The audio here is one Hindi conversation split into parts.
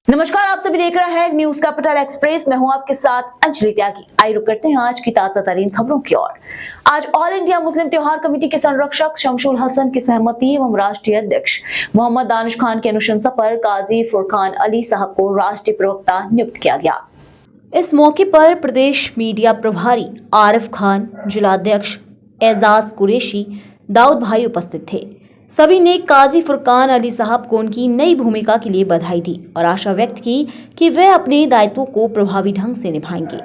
नमस्कार, आप सभी देख रहे हैं न्यूज कैपिटल एक्सप्रेस। मैं हूं आपके साथ अंजलि त्यागी। आइए रुक करते हैं आज की ताजा तरीन खबरों की ओर। आज ऑल इंडिया मुस्लिम त्योहार कमेटी के संरक्षक शमशुल हसन की सहमति एवं राष्ट्रीय अध्यक्ष मोहम्मद दानिश खान की अनुशंसा पर काजी फुरकान अली साहब को राष्ट्रीय प्रवक्ता नियुक्त किया गया। इस मौके पर प्रदेश मीडिया प्रभारी आरिफ खान, जिलाध्यक्ष एजाज कुरैशी, दाऊद भाई उपस्थित थे। सभी ने काजी फुरकान अली साहब को उनकी नई भूमिका के लिए बधाई दी और आशा व्यक्त की कि वे अपने दायित्वों को प्रभावी ढंग से निभाएंगे।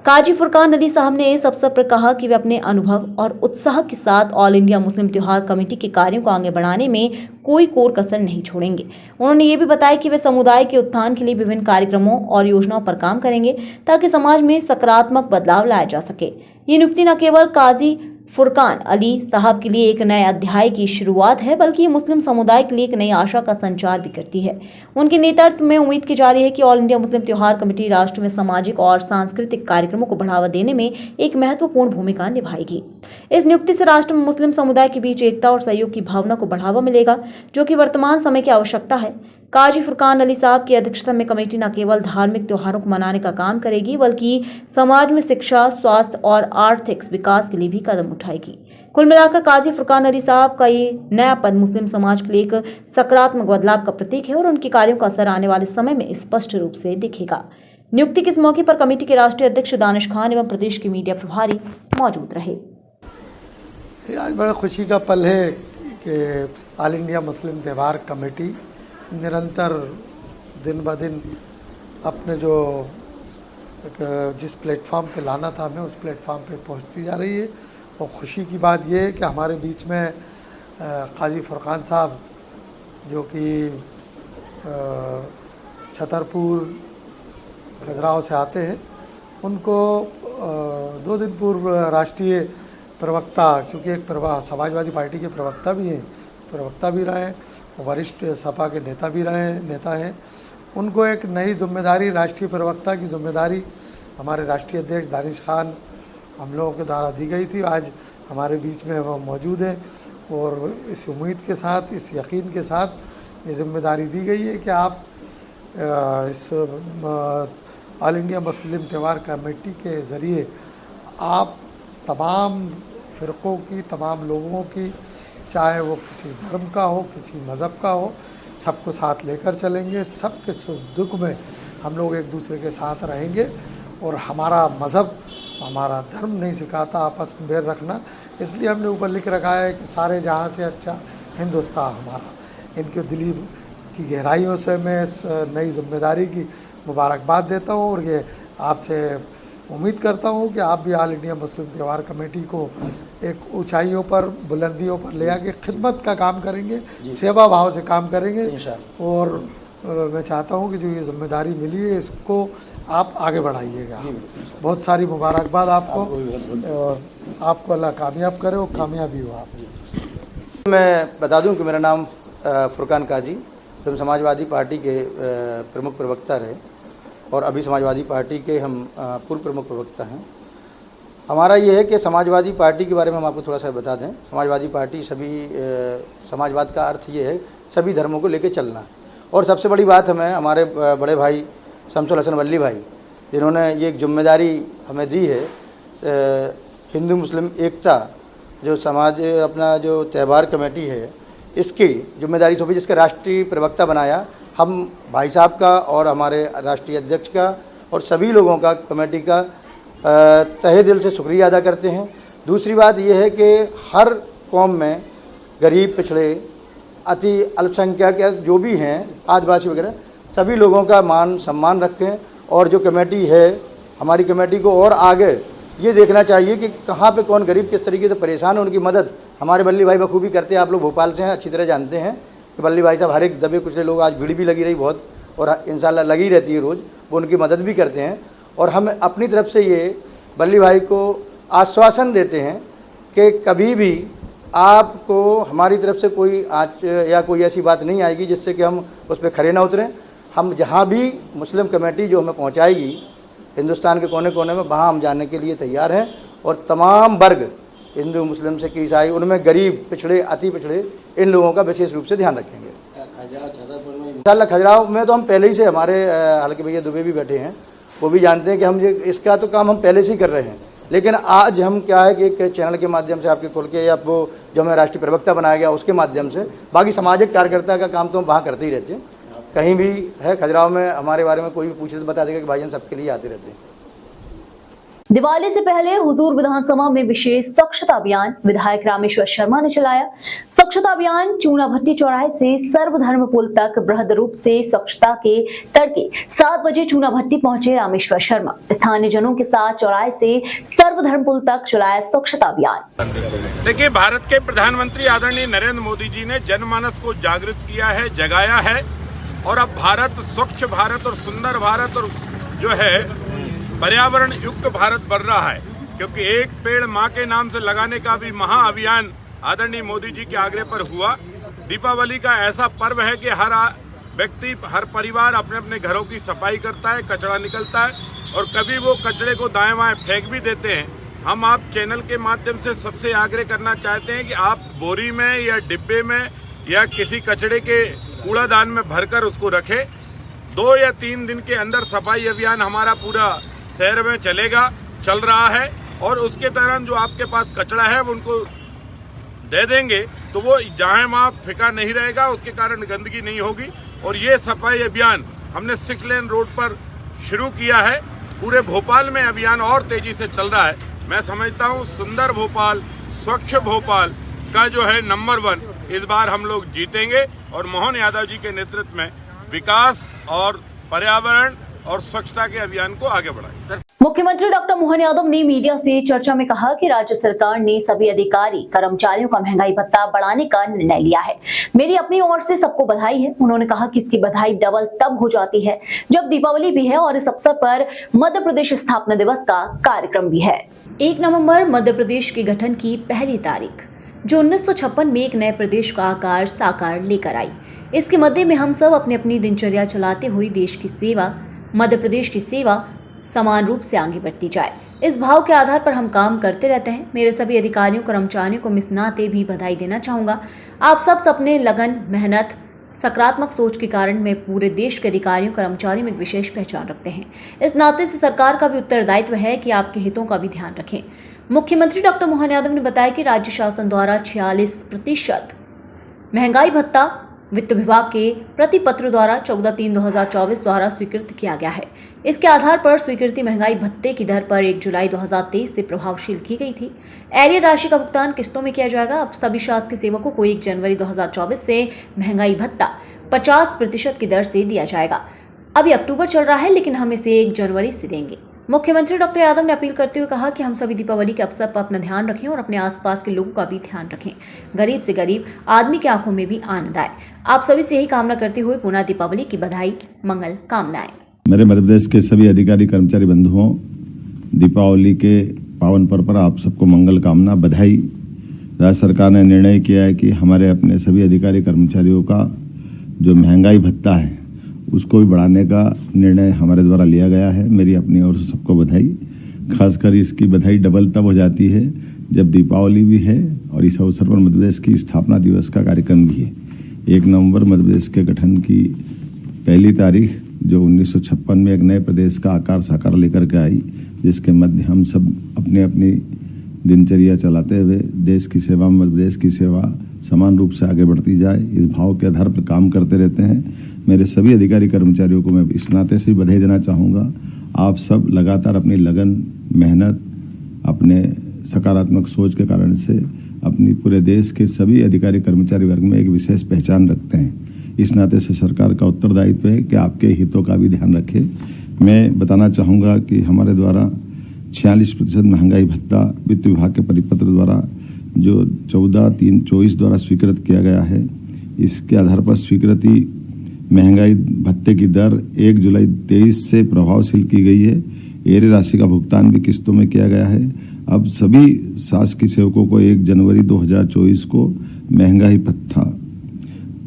काजी फुरकान अली साहब ने इस अवसर पर कहा कि वे अपने अनुभव और उत्साह के साथ ऑल इंडिया मुस्लिम त्योहार कमेटी के कार्यों को आगे बढ़ाने में कोई कोर कसर नहीं छोड़ेंगे। उन्होंने ये भी बताया कि वे समुदाय के उत्थान के लिए विभिन्न कार्यक्रमों और योजनाओं पर काम करेंगे ताकि समाज में सकारात्मक बदलाव लाया जा सके। ये नियुक्ति न केवल काजी फुरकान अली साहब के लिए एक नए अध्याय की शुरुआत है, बल्कि मुस्लिम समुदाय के लिए एक नई आशा का संचार भी करती है। उनके नेतृत्व में उम्मीद की जा रही है कि ऑल इंडिया मुस्लिम त्योहार कमेटी राष्ट्र में सामाजिक और सांस्कृतिक कार्यक्रमों को बढ़ावा देने में एक महत्वपूर्ण भूमिका निभाएगी। इस नियुक्ति से राष्ट्र में मुस्लिम समुदाय के बीच एकता और सहयोग की भावना को बढ़ावा मिलेगा, जो कि वर्तमान समय की आवश्यकता है। काजी फुरकान अली साहब की अध्यक्षता में कमेटी न केवल धार्मिक त्योहारों को मनाने का काम करेगी, बल्कि समाज में शिक्षा, स्वास्थ्य और आर्थिक विकास के लिए भी कदम उठाएगी। कुल मिलाकर काजी फुरकान अली साहब का ये नया पद मुस्लिम समाज के लिए एक सकारात्मक बदलाव का प्रतीक है और उनके कार्यों का असर आने वाले समय में स्पष्ट रूप से दिखेगा। नियुक्ति के इस मौके पर कमेटी के राष्ट्रीय अध्यक्ष दानिश खान एवं प्रदेश के मीडिया प्रभारी मौजूद रहे। आज बड़ा खुशी का पल है कि ऑल इंडिया मुस्लिम त्योहार कमेटी निरंतर दिन ब दिन अपने जो जिस प्लेटफॉर्म पे लाना था हमें उस प्लेटफॉर्म पे पहुंचती जा रही है। और ख़ुशी की बात यह है कि हमारे बीच में काजी फुरकान साहब जो कि छतरपुर खजुराहो से आते हैं, उनको 2 दिन पूर्व राष्ट्रीय प्रवक्ता, चूँकि एक समाजवादी पार्टी के प्रवक्ता भी रहे हैं, वरिष्ठ सपा के नेता हैं, उनको एक नई जिम्मेदारी, राष्ट्रीय प्रवक्ता की जिम्मेदारी हमारे राष्ट्रीय अध्यक्ष दानिश खान हम लोगों के द्वारा दी गई थी। आज हमारे बीच में वो मौजूद हैं और इस उम्मीद के साथ, इस यकीन के साथ ये जिम्मेदारी दी गई है कि आप इस ऑल इंडिया मुस्लिम त्योहार कमेटी के ज़रिए आप तमाम फ़िरक़ों की, तमाम लोगों की, चाहे वो किसी धर्म का हो, किसी मज़हब का हो, सबको साथ लेकर चलेंगे। सबके सुख दुख में हम लोग एक दूसरे के साथ रहेंगे। और हमारा मज़हब, हमारा धर्म नहीं सिखाता आपस में बैर रखना, इसलिए हमने ऊपर लिख रखा है कि सारे जहाँ से अच्छा हिंदुस्तान हमारा। इनके दिली की गहराइयों से मैं इस नई जिम्मेदारी की मुबारकबाद देता हूँ और ये आपसे उम्मीद करता हूँ कि आप भी ऑल इंडिया मुस्लिम त्योहार कमेटी को एक ऊंचाइयों पर, बुलंदियों पर ले आके खिदमत का काम करेंगे, सेवा भाव से काम करेंगे। और मैं चाहता हूँ कि जो ये जिम्मेदारी मिली है इसको आप आगे बढ़ाइएगा। बहुत सारी मुबारकबाद आपको और आपको अल्लाह कामयाब करे और कामयाबी हो आप। मैं बता दूं कि मेरा नाम फुरकान काजी, हम समाजवादी पार्टी के प्रमुख प्रवक्ता रहे और अभी समाजवादी पार्टी के हम पूर्व प्रमुख प्रवक्ता हैं। हमारा ये है कि समाजवादी पार्टी के बारे में हम आपको थोड़ा सा बता दें। समाजवादी पार्टी समाजवाद का अर्थ ये है सभी धर्मों को लेकर चलना। और सबसे बड़ी बात हमारे बड़े भाई शमशुल हसन वल्ली भाई, जिन्होंने ये एक जिम्मेदारी हमें दी है, हिंदू मुस्लिम एकता जो समाज अपना जो त्यौहार कमेटी है, इसकी जिम्मेदारी सौंपी, जिसका राष्ट्रीय प्रवक्ता बनाया। हम भाई साहब का और हमारे राष्ट्रीय अध्यक्ष का और सभी लोगों का, कमेटी का तहे दिल से शुक्रिया अदा करते हैं। दूसरी बात यह है कि हर कौम में गरीब, पिछड़े, अति अल्पसंख्यक या जो भी हैं, आदिवासी वगैरह, सभी लोगों का मान सम्मान रखें। और जो कमेटी है, हमारी कमेटी को और आगे ये देखना चाहिए कि कहाँ पे कौन गरीब किस तरीके से परेशान है, उनकी मदद हमारे वल्ली भाई बखूबी करते हैं। आप लोग भोपाल से हैं, अच्छी तरह जानते हैं कि वल्ली भाई साहब हर एक दबे कुचले लोग, आज भीड़ भी लगी रही बहुत और इंशाल्लाह लगी रहती है रोज़, वो उनकी मदद भी करते हैं। और हम अपनी तरफ से ये वल्ली भाई को आश्वासन देते हैं कि कभी भी आपको हमारी तरफ से कोई आँच या कोई ऐसी बात नहीं आएगी जिससे कि हम उस पर खड़े ना उतरें। हम जहाँ भी मुस्लिम कमेटी जो हमें पहुँचाएगी हिंदुस्तान के कोने कोने में, वहाँ हम जाने के लिए तैयार हैं। और तमाम वर्ग, हिंदू, मुस्लिम से ईसाई, उनमें गरीब, पिछड़े, अति पिछड़े, इन लोगों का विशेष रूप से ध्यान रखेंगे। इंशाल्लाह खजुराहो में तो हम पहले ही से हमारे हालांकि भैया दुबे भी बैठे हैं, वो भी जानते हैं कि हम ये इसका तो काम हम पहले से ही कर रहे हैं। लेकिन आज हम क्या है कि एक चैनल के माध्यम से आपके खोल के या वो जो हमें राष्ट्रीय प्रवक्ता बनाया गया उसके माध्यम से, बाकी सामाजिक कार्यकर्ता का काम तो हम वहाँ करते ही रहते हैं। कहीं भी है खजुराहो में हमारे बारे में कोई भी पूछे तो बता देगा कि भाईजान सबके लिए आते रहते हैं। दिवाली से पहले हुजूर विधानसभा में विशेष स्वच्छता अभियान विधायक रामेश्वर शर्मा ने चलाया। स्वच्छता अभियान चूना भट्टी चौराहे से सर्वधर्म पुल तक बृहद रूप से स्वच्छता के तड़के 7 बजे चूना भट्टी पहुंचे रामेश्वर शर्मा। स्थानीय जनों के साथ चौराहे से सर्वधर्म पुल तक चलाया स्वच्छता अभियान। देखिए, भारत के प्रधानमंत्री आदरणीय नरेंद्र मोदी जी ने जनमानस को जागृत किया है, जगाया है, और अब भारत स्वच्छ भारत और सुंदर भारत और जो है पर्यावरण युक्त भारत बन रहा है, क्योंकि एक पेड़ माँ के नाम से लगाने का भी महाअभियान आदरणीय मोदी जी के आग्रह पर हुआ। दीपावली का ऐसा पर्व है कि हर व्यक्ति, हर परिवार अपने अपने घरों की सफाई करता है, कचरा निकलता है, और कभी वो कचरे को दाएं बाएं फेंक भी देते हैं। हम आप चैनल के माध्यम से सबसे आग्रह करना चाहते हैं कि आप बोरी में या डिब्बे में या किसी कचरे के कूड़ादान में भरकर उसको रखें। 2 या 3 दिन के अंदर सफाई अभियान हमारा पूरा शहर में चलेगा, चल रहा है, और उसके दौरान जो आपके पास कचरा है वो उनको दे देंगे तो वो जहाँ वहाँ फेंका नहीं रहेगा, उसके कारण गंदगी नहीं होगी। और ये सफाई अभियान हमने 6 लेन रोड पर शुरू किया है। पूरे भोपाल में अभियान और तेजी से चल रहा है। मैं समझता हूँ सुंदर भोपाल, स्वच्छ भोपाल का जो है नंबर 1 इस बार हम लोग जीतेंगे, और मोहन यादव जी के नेतृत्व में विकास और पर्यावरण और स्वच्छता के अभियान को आगे बढ़ाएं। मुख्यमंत्री डॉक्टर मोहन यादव ने मीडिया से चर्चा में कहा कि राज्य सरकार ने सभी अधिकारी कर्मचारियों का महंगाई भत्ता बढ़ाने का निर्णय लिया है। मेरी अपनी ओर से सबको बधाई है। उन्होंने कहा कि इसकी बधाई डबल तब हो जाती है जब दीपावली भी है और इस अवसर पर मध्य प्रदेश स्थापना दिवस का कार्यक्रम भी है। 1 नवंबर मध्य प्रदेश के गठन की पहली तारीख, जो 1956 में एक नए प्रदेश का आकार साकार लेकर आई। इसके मध्य में हम सब अपनी अपनी दिनचर्या चलाते हुए देश की सेवा, मध्य प्रदेश की सेवा समान रूप से आगे बढ़ती जाए, इस भाव के आधार पर हम काम करते रहते हैं। मेरे सभी अधिकारियों कर्मचारियों को मिस नाते भी बधाई देना चाहूँगा। आप सब अपने लगन, मेहनत, सकारात्मक सोच के कारण मैं पूरे देश के अधिकारियों कर्मचारियों में एक विशेष पहचान रखते हैं। इस नाते से सरकार का भी उत्तरदायित्व है कि आपके हितों का भी ध्यान रखें। मुख्यमंत्री डॉक्टर मोहन यादव ने बताया कि राज्य शासन द्वारा 46% महंगाई भत्ता वित्त विभाग के प्रति पत्र द्वारा 14/3/2024 द्वारा स्वीकृत किया गया है। इसके आधार पर स्वीकृति महंगाई भत्ते की दर पर 1 जुलाई 2023 से प्रभावशील की गई थी। एरियर राशि का भुगतान किस्तों में किया जाएगा। अब सभी शासकीय सेवकों को 1 जनवरी 2024 से महंगाई भत्ता 50% की दर से दिया जाएगा। अभी अक्टूबर चल रहा है, लेकिन हम इसे 1 जनवरी से देंगे। मुख्यमंत्री डॉक्टर यादव ने अपील करते हुए कहा कि हम सभी दीपावली के अवसर पर अपना ध्यान रखें और अपने आसपास के लोगों का भी ध्यान रखें। गरीब से गरीब आदमी की आंखों में भी आनंद आए। आप सभी से यही कामना करते हुए पुनः दीपावली की बधाई, मंगल कामनाएं। मेरे मध्य प्रदेश के सभी अधिकारी कर्मचारी बंधुओं, दीपावली के पावन पर्व पर आप सबको मंगल कामना, बधाई। राज्य सरकार ने निर्णय किया है कि हमारे अपने सभी अधिकारी कर्मचारियों का जो महंगाई भत्ता है उसको भी बढ़ाने का निर्णय हमारे द्वारा लिया गया है। मेरी अपनी ओर से सबको बधाई। खासकर इसकी बधाई डबल तब हो जाती है जब दीपावली भी है और इस अवसर पर मध्य प्रदेश की स्थापना दिवस का कार्यक्रम भी है। 1 नवंबर मध्य प्रदेश के गठन की पहली तारीख, जो 1956 में एक नए प्रदेश का आकार साकार लेकर के आई, जिसके मध्य हम सब अपने अपनी दिनचर्या चलाते हुए देश की सेवा, मध्य प्रदेश की सेवा समान रूप से आगे बढ़ती जाए, इस भाव के आधार पर काम करते रहते हैं। मेरे सभी अधिकारी कर्मचारियों को मैं इस नाते से बधाई देना चाहूँगा। आप सब लगातार अपनी लगन, मेहनत, अपने सकारात्मक सोच के कारण से अपनी पूरे देश के सभी अधिकारी कर्मचारी वर्ग में एक विशेष पहचान रखते हैं। इस नाते से सरकार का उत्तरदायित्व है कि आपके हितों का भी ध्यान रखें। मैं बताना चाहूँगा कि हमारे द्वारा 46% महंगाई भत्ता वित्त विभाग के परिपत्र द्वारा जो 14/3/24 द्वारा स्वीकृत किया गया है, इसके आधार पर स्वीकृति महंगाई भत्ते की दर 1 जुलाई 23 से प्रभावशील की गई है। एरियर राशि का भुगतान भी किस्तों में किया गया है। अब सभी शासकीय सेवकों को 1 जनवरी 2024 को महंगाई भत्ता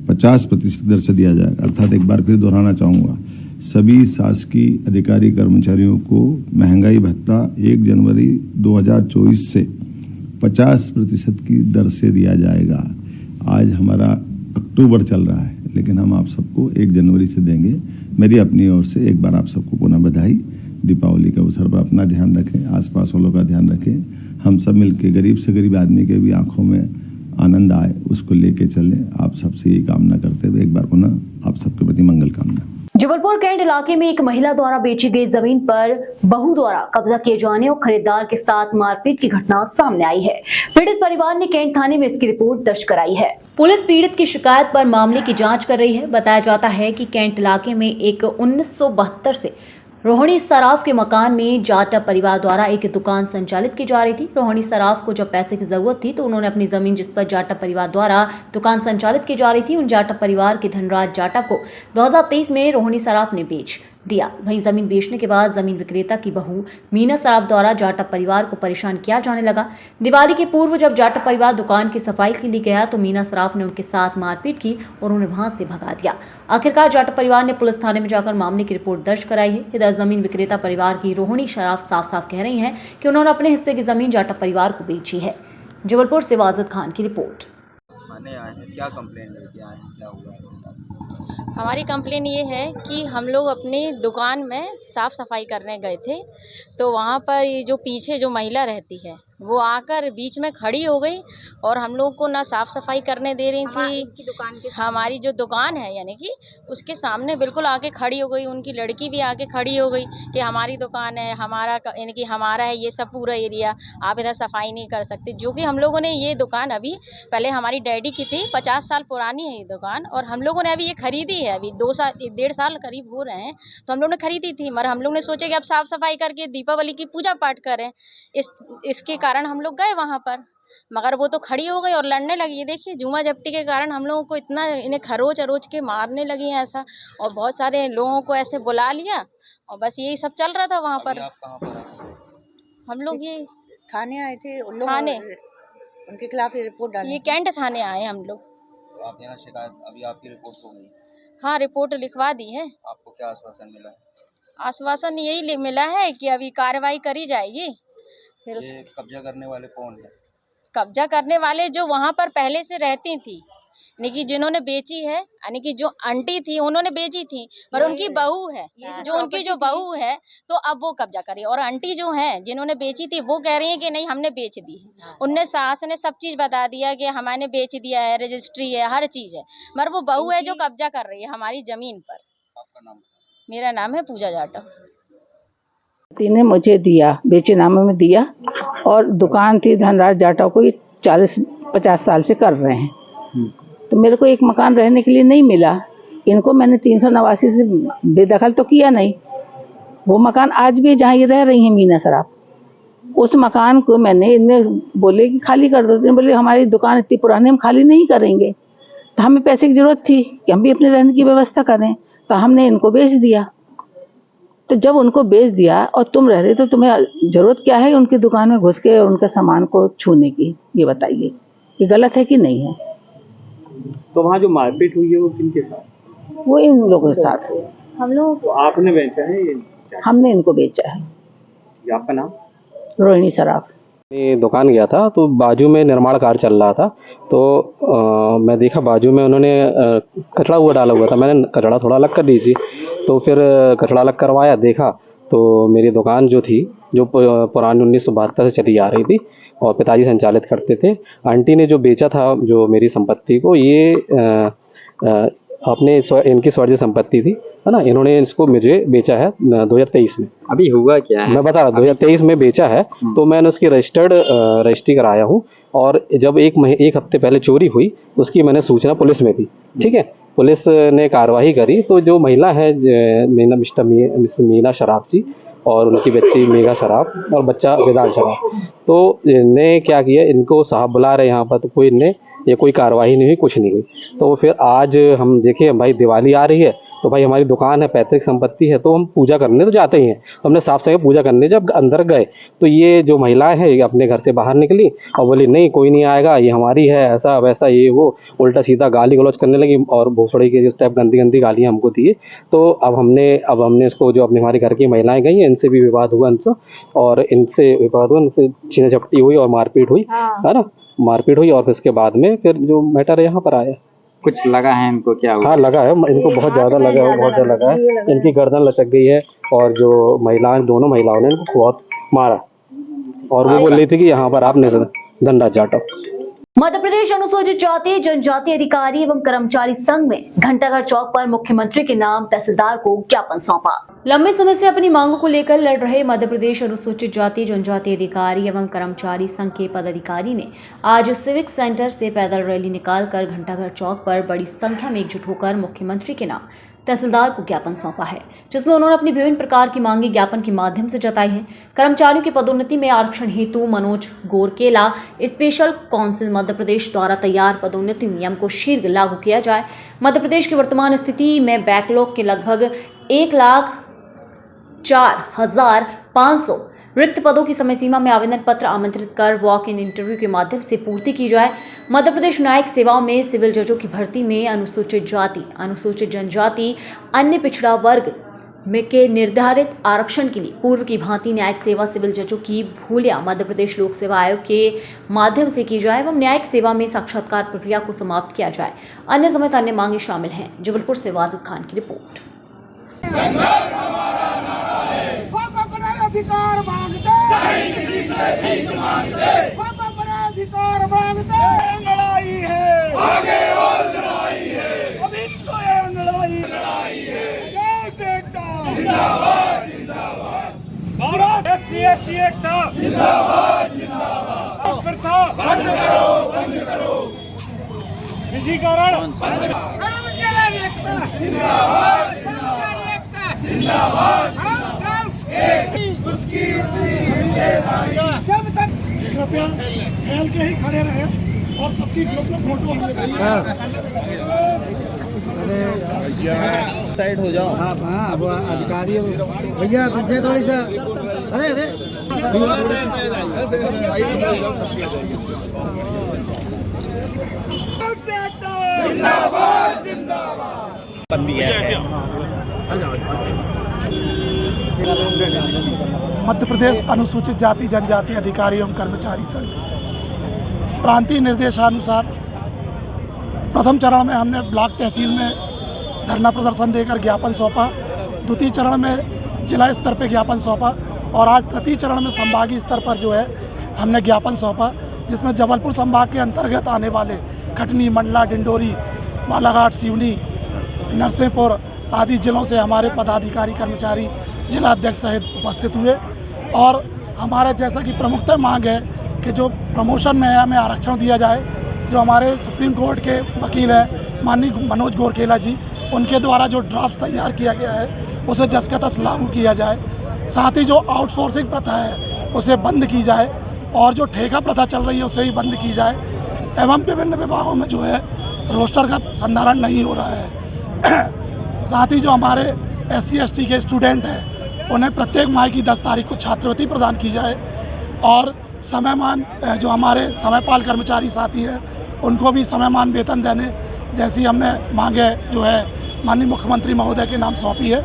50% दर से दिया जाएगा। अर्थात एक बार फिर दोहराना चाहूँगा, सभी शासकीय अधिकारी कर्मचारियों को महंगाई भत्ता 1 जनवरी 2024 से 50% की दर से दिया जाएगा। आज हमारा अक्टूबर चल रहा है, लेकिन हम आप सबको 1 जनवरी से देंगे। मेरी अपनी ओर से एक बार आप सबको पुनः बधाई। दीपावली के अवसर पर अपना ध्यान रखें, आसपास वालों का ध्यान रखें। हम सब मिलकर गरीब से गरीब आदमी के भी आंखों में आनंद आए, उसको लेके चलें। आप सबसे यही कामना करते हुए एक बार पुनः आप सबके प्रति मंगल कामना। जबलपुर कैंट इलाके में एक महिला द्वारा बेची गई जमीन पर बहू द्वारा कब्जा किए जाने और खरीदार के साथ मारपीट की घटना सामने आई है। पीड़ित परिवार ने कैंट थाने में इसकी रिपोर्ट दर्ज कराई है। पुलिस पीड़ित की शिकायत पर मामले की जांच कर रही है। बताया जाता है कि कैंट इलाके में एक 1972 से रोहिणी सराफ के मकान में जाटव परिवार द्वारा एक दुकान संचालित की जा रही थी। रोहिणी सराफ को जब पैसे की जरूरत थी तो उन्होंने अपनी जमीन जिस पर जाटव परिवार द्वारा दुकान संचालित की जा रही थी, उन जाटव परिवार के धनराज जाटव को 2023 में रोहिणी सराफ ने बेच दिया। वहीं जमीन बेचने के बाद जमीन विक्रेता की बहू मीना सराफ द्वारा जाटव परिवार को परेशान किया जाने लगा। दिवाली के पूर्व जब जाटव परिवार दुकान की सफाई के लिए गया तो मीना सराफ ने उनके साथ मारपीट की और उन्हें वहां से भगा दिया। आखिरकार जाटव परिवार ने पुलिस थाने में जाकर मामले की रिपोर्ट दर्ज कराई है। इधर जमीन विक्रेता परिवार की रोहिणी सराफ साफ साफ कह रही हैं कि उन्होंने अपने हिस्से की जमीन जाटव परिवार को बेची है। जबलपुर से वाजिद खान की रिपोर्ट। क्या कंप्लेंट लेके आए हैं, क्या हुआ है साथ? हमारी कंप्लेन ये है कि हम लोग अपनी दुकान में साफ़ सफाई करने गए थे तो वहाँ पर ये जो पीछे जो महिला रहती है वो आकर बीच में खड़ी हो गई और हम लोग को ना साफ़ सफाई करने दे रही थी। हमारी जो दुकान है यानी कि उसके सामने बिल्कुल आके खड़ी हो गई। उनकी लड़की भी आके खड़ी हो गई कि हमारी दुकान है, हमारा यानी कि हमारा है ये सब पूरा एरिया, आप इधर सफाई नहीं कर सकते। जो कि हम लोगों ने ये दुकान अभी पहले हमारी डैडी की थी, 50 साल पुरानी है ये दुकान और हम लोगों ने अभी ये खरीदी है, अभी 1.5 साल करीब हो रहे हैं तो हम लोग ने खरीदी थी। मगर हम लोग ने सोचा कि अब साफ़ सफाई करके दीपावली की पूजा पाठ करें, इसके कारण हम लोग गए वहाँ पर। मगर वो तो खड़ी हो गई और लड़ने लगी। ये देखिए जुआ झपटी के कारण हम लोगों को इतना इन्हें खरोच अरोच के मारने लगी हैं ऐसा, और बहुत सारे लोगों को ऐसे बुला लिया और बस यही सब चल रहा था वहाँ पर। आप कहाँ पर आए? हम लोग ये थाने आए थे उन लोग, थाने उनके खिलाफ रिपोर्ट डाली। ये कैंट थाने आए हम लोग। तो आप यहाँ शिकायत, अभी आपकी रिपोर्ट हो गई, हाँ रिपोर्ट लिखवा दी है। आपको क्या आश्वासन मिला है? आश्वासन यही मिला है कि अभी कार्रवाई करी जाएगी। फिर उस ये कब्जा करने वाले कौन है? कब्जा करने वाले जो वहाँ पर पहले से रहती थी, यानी कि जिन्होंने बेची है, यानी कि जो आंटी थी उन्होंने बेची थी पर उनकी बहू है, जो उनकी जो बहू है तो अब वो कब्जा करी। और आंटी जो है जिन्होंने बेची थी वो कह रही है कि नहीं हमने बेच दी है। उनने सास ने सब चीज़ बता दिया कि हमने बेच दिया है, रजिस्ट्री है, हर चीज़ है, मगर वो बहू है जो कब्जा कर रही है हमारी ज़मीन पर। आपका नाम? मेरा नाम है पूजा जाटव। ने मुझे दिया, बेचेनामे में दिया और दुकान थी धनराज जाटव को 40-50 साल से कर रहे हैं। तो मेरे को एक मकान रहने के लिए नहीं मिला। इनको मैंने 389 से बेदखल तो किया नहीं। वो मकान आज भी जहाँ ये रह रही हैं मीना सराफ, उस मकान को मैंने इन्हें बोले कि खाली कर दो। इन्हें बोले हमारी दुकान इतनी पुरानी हम खाली नहीं करेंगे। तो हमें पैसे की ज़रूरत थी कि हम भी अपने रहने की व्यवस्था करें, तो हमने इनको बेच दिया। तो जब उनको बेच दिया और तुम रह रहे तो तुम्हें ज़रूरत क्या है उनकी दुकान में घुस के उनके सामान को छूने की? ये बताइए, ये गलत है कि नहीं है? तो वहाँ जो मारपीट हुई है वो किनके साथ? वो इन लोगों के साथ। हम लोग तो आपने बेचा है ये? हमने इनको बेचा है। ये आपका नाम? रोहिणी सराफ। मैं दुकान गया था तो बाजू में निर्माण कार्य चल रहा था तो मैं देखा बाजू में उन्होंने कचड़ा हुआ डाला हुआ था। मैंने कचड़ा थोड़ा अलग कर दीजिए, तो फिर कचड़ा अलग करवाया, देखा तो मेरी दुकान जो थी जो पुरानी 1972 से चली आ रही थी और पिताजी संचालित करते थे। आंटी ने जो बेचा था जो मेरी संपत्ति को, ये अपने इनकी स्वार्जित संपत्ति थी, है ना। इन्होंने इसको मुझे बेचा है 2023 में। अभी हुआ क्या है? मैं बता रहा 2023 में बेचा है। तो मैंने उसकी रजिस्ट्री कराया हूँ और जब एक हफ्ते पहले चोरी हुई उसकी मैंने सूचना पुलिस में दी। ठीक है, पुलिस ने कार्रवाई करी तो जो महिला है मिस मीना सराफ जी और उनकी बच्ची मेघा सराफ और बच्चा वेदांत सराफ, तो इनने क्या किया, इनको साहब बुला रहे यहाँ पर, तो कोई इनने ये कोई कार्रवाई नहीं हुई, कुछ नहीं हुई। तो फिर आज हम देखे भाई दिवाली आ रही है तो भाई हमारी दुकान है, पैतृक संपत्ति है, तो हम पूजा करने तो जाते ही हैं। तो हमने साफ सफाई पूजा करने जब अंदर गए तो ये जो महिलाएं हैं ये अपने घर से बाहर निकली और बोली नहीं कोई नहीं आएगा, ये हमारी है, ऐसा वैसा ये वो, उल्टा सीधा गाली गलौज करने लगी और भोसड़ी के जिस टाइप गंदी गंदी गालियाँ हमको दी। तो अब हमने इसको जो अपने हमारे घर की महिलाएं गई हैं इनसे भी विवाद हुआ, इनसे विवाद हुआ, इनसे छीना झपटी हुई और मारपीट हुई, है ना, मारपीट हुई। और फिर इसके बाद में फिर जो मैटर यहाँ पर आया कुछ लगा है इनको, क्या हुआ? हाँ लगा है, इनको बहुत ज़्यादा लगा है, बहुत ज़्यादा लगा है। इनकी गर्दन लचक गई है और जो महिलाएं, दोनों महिलाओं ने इनको बहुत मारा और वो बोल रही थी कि यहाँ पर आप धनराज जाटव। मध्य प्रदेश अनुसूचित जाति जनजाति अधिकारी एवं कर्मचारी संघ में घंटाघर चौक पर मुख्यमंत्री के नाम तहसीलदार को ज्ञापन सौंपा। लंबे समय से अपनी मांगों को लेकर लड़ रहे मध्य प्रदेश अनुसूचित जाति जनजाति अधिकारी एवं कर्मचारी संघ के पदाधिकारी ने आज सिविक सेंटर से पैदल रैली निकालकर घंटाघर चौक पर बड़ी संख्या में एकजुट होकर मुख्यमंत्री के नाम तहसीलदार को ज्ञापन सौंपा है, जिसमें उन्होंने अपनी विभिन्न प्रकार की मांगे ज्ञापन के माध्यम से जताई है। कर्मचारियों की पदोन्नति में आरक्षण हेतु मनोज गोरकेला स्पेशल काउंसिल मध्य प्रदेश द्वारा तैयार पदोन्नति नियम को शीघ्र लागू किया जाए। मध्य प्रदेश की वर्तमान स्थिति में बैकलॉग के लगभग 1,04,500 रिक्त पदों की समय सीमा में आवेदन पत्र आमंत्रित कर वॉक इन इंटरव्यू के माध्यम से पूर्ति की जाए। मध्य प्रदेश न्यायिक सेवाओं में सिविल जजों की भर्ती में अनुसूचित जाति, अनुसूचित जनजाति, अन्य पिछड़ा वर्ग में के निर्धारित आरक्षण के लिए पूर्व की भांति न्यायिक सेवा सिविल जजों की भूलिया मध्य प्रदेश लोक सेवा आयोग के माध्यम से की जाए एवं न्यायिक सेवा में साक्षात्कार प्रक्रिया को समाप्त किया जाए। अन्य समेत अन्य मांगे शामिल हैं। जबलपुर से वाजिद खान की रिपोर्ट। अधिकार मांगते नहीं, किसी से भीख मांगते, हम अपना अधिकार मांगते। लड़ाई है, आगे और लड़ाई है, अभी तो ये लड़ाई है। जिंदाबाद जिंदाबाद, भारत SC/ST एकता जिंदाबाद जिंदाबाद, प्रथा बंद करो बंद करो, निजीकरण बंद करो, जिंदाबाद जिंदाबाद, जब तक कृपया खेल के ही खड़े रहे और सबकी ग्रुप में फोटो साइड हो जाओ। हाँ वो अधिकारी भैया पीछे थोड़ी सा, अरे अरे जिंदाबाद जिंदाबाद। मध्य प्रदेश अनुसूचित जाति जनजाति अधिकारी एवं कर्मचारी संघ प्रांतीय निर्देशानुसार प्रथम चरण में हमने ब्लॉक तहसील में धरना प्रदर्शन देकर ज्ञापन सौंपा, द्वितीय चरण में जिला स्तर पर ज्ञापन सौंपा और आज तृतीय चरण में संभागीय स्तर पर जो है हमने ज्ञापन सौंपा, जिसमें जबलपुर संभाग के अंतर्गत आने वाले कटनी, मंडला, डिंडोरी, बालाघाट, सिवनी, नरसिंहपुर आदि जिलों से हमारे पदाधिकारी कर्मचारी जिला अध्यक्ष सहित उपस्थित हुए। और हमारा जैसा कि प्रमुखतः मांग है कि जो प्रमोशन में है हमें आरक्षण दिया जाए। जो हमारे सुप्रीम कोर्ट के वकील हैं माननीय मनोज गोरकेला जी, उनके द्वारा जो ड्राफ्ट तैयार किया गया है उसे जस का तस लागू किया जाए। साथ ही जो आउटसोर्सिंग प्रथा है उसे बंद की जाए और जो ठेका प्रथा चल रही है उसे भी बंद की जाए एवं विभिन्न विभागों में जो है रोस्टर का संधारण नहीं हो रहा है। साथ ही जो हमारे SC/ST के स्टूडेंट हैं उन्हें प्रत्येक माह की 10 तारीख को छात्रवृत्ति प्रदान की जाए और समयमान जो हमारे समयपाल कर्मचारी साथी हैं उनको भी समयमान वेतन देने जैसी हमने मांगे जो है माननीय मुख्यमंत्री महोदय के नाम सौंपी है।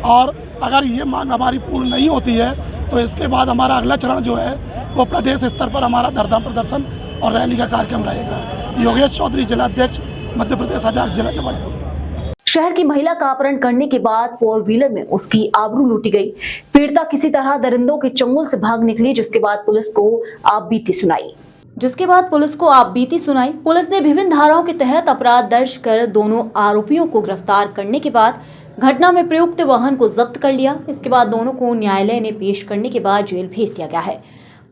और अगर ये मांग हमारी पूर्ण नहीं होती है तो इसके बाद हमारा अगला चरण जो है वो प्रदेश स्तर पर हमारा धरना प्रदर्शन और रैली का कार्यक्रम रहेगा। योगेश चौधरी, जिला अध्यक्ष, मध्य प्रदेश आजाद, जिला जबलपुर। शहर की महिला का अपहरण करने के बाद 4 व्हीलर में उसकी आबरू लूटी गई। पीड़िता किसी तरह दरिंदों के चंगुल से भाग निकली, जिसके बाद पुलिस को आपबीती सुनाई। पुलिस ने विभिन्न धाराओं के तहत अपराध दर्ज कर दोनों आरोपियों को गिरफ्तार करने के बाद घटना में प्रयुक्त वाहन को जब्त कर लिया। इसके बाद दोनों को न्यायालय ने पेश करने के बाद जेल भेज दिया गया है।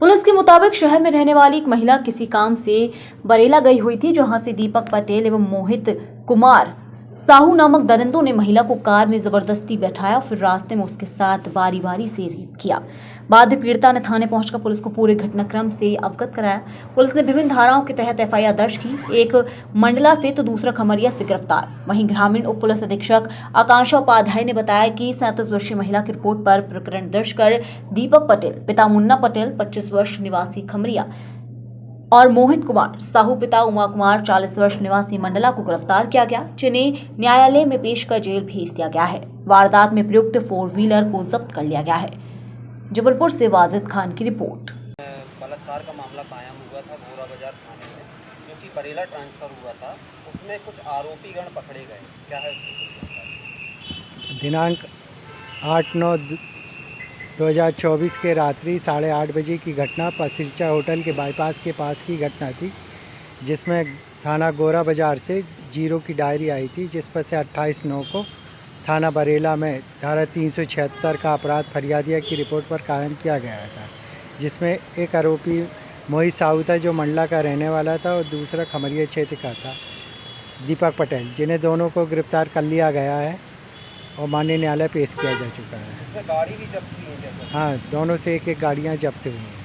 पुलिस के मुताबिक शहर में रहने वाली एक महिला किसी काम से बरेला गई हुई थी, जहां से दीपक पटेल एवं मोहित कुमार साहू नामक दरिंदों ने महिला को कार में जबरदस्ती बैठाया, फिर रास्ते में उसके साथ बारी बारी से रेप किया। बाद में पीड़िता ने थाने पहुंचकर पुलिस को पूरे घटनाक्रम से अवगत कराया। पुलिस ने विभिन्न धाराओं के तहत FIR दर्ज की, एक मंडला से तो दूसरा खमरिया से गिरफ्तार। वहीं ग्रामीण उप पुलिस अधीक्षक आकांक्षा उपाध्याय ने बताया कि 37 वर्षीय महिला की रिपोर्ट पर प्रकरण दर्ज कर दीपक पटेल पिता मुन्ना पटेल 25 वर्ष निवासी खमरिया और मोहित कुमार साहू पिता उमा कुमार 40 वर्ष निवासी मंडला को गिरफ्तार किया गया, जिन्हें न्यायालय में पेश कर जेल भेज दिया गया है। वारदात में प्रयुक्त 4 व्हीलर को जब्त कर लिया गया है। जबलपुर से वाजिद खान की रिपोर्ट। बलात्कार का मामला कायम हुआ था घोरा बाजार थाने में, जो कि बरेला ट्रांसफर हुआ था। उस जिसमें कुछ आरोपी गण पकड़े गए, क्या है उसकी? दिनांक 8/9/2024 के रात्रि 8:30 बजे की घटना पसिरचा होटल के बाईपास के पास की घटना थी, जिसमें थाना गोरा बाज़ार से 0 की डायरी आई थी, जिस पर से 28/9 को थाना बरेला में धारा 376 का अपराध फरियादिया की रिपोर्ट पर कायम किया गया था, जिसमें एक आरोपी मोहित साहू था जो मंडला का रहने वाला था और दूसरा खमरिया क्षेत्र का था दीपक पटेल, जिन्हें दोनों को गिरफ्तार कर लिया गया है और माननीय न्यायालय पेश किया जा चुका है। इसमें गाड़ी भी जब्त हुई है क्या सर? हाँ, दोनों से एक गाड़ियाँ जब्त हुई हैं।